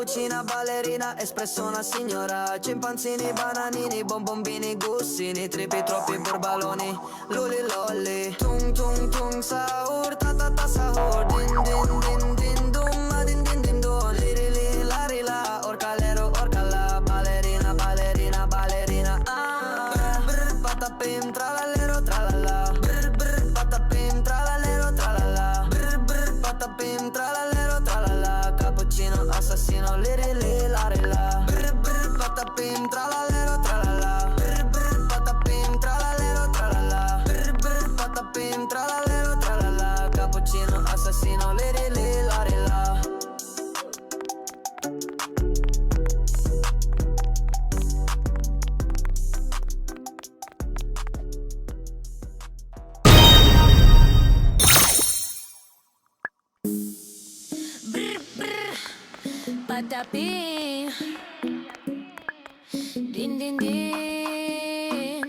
cappuccina, ballerina, espresso una signora. Cimpanzini, bananini, bonbombini, gussini, tripi, troppi burbaloni, luli lolli. Tung tung tung sahur, ta ta ta sahur. Din din din din dum, ma din din din dum. Liri li la ri la, orcalero orcala. Ballerina, ballerina, ballerina. Brr brr, patapim, tralallero tralala. Brr brr, patapim, tralallero tralala. Brr brr, patapim, tralallero tralala. Cappuccino, assassino, liri li la ri la. Brr brr, patapim, tralallero tralala. Brr brr, patapim, tralallero tralala. Brr brr, patapim, tralallero tralala. Cappuccino, assassino, liri li la ri la. Patapim, din din din,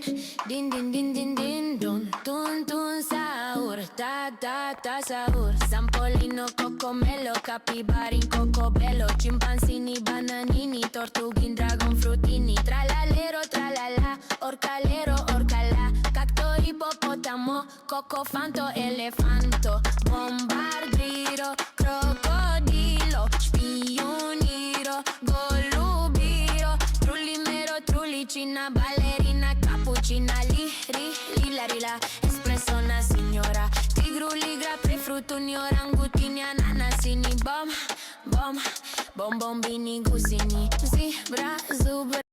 din din din din din, dun tun tun sahur, ta ta ta sahur. Zampolino, cocomelo, capibarin, cocobello, cimpanzini, bananini, tortughin, dragon frutini, tralalero, tralala, orcalero, orcala, cacto, ippopotamo, cocofanto, elefanto, bombardiro, crocodilo, spioniro, golubiro, trullimero, trullicina, ballerina, cappuccina, lila, rila, espresso una signora, tigru, ligra, prefruttuni, orangutini, ananasini, bom, bom, bombombini, gusini, zebra, zubra.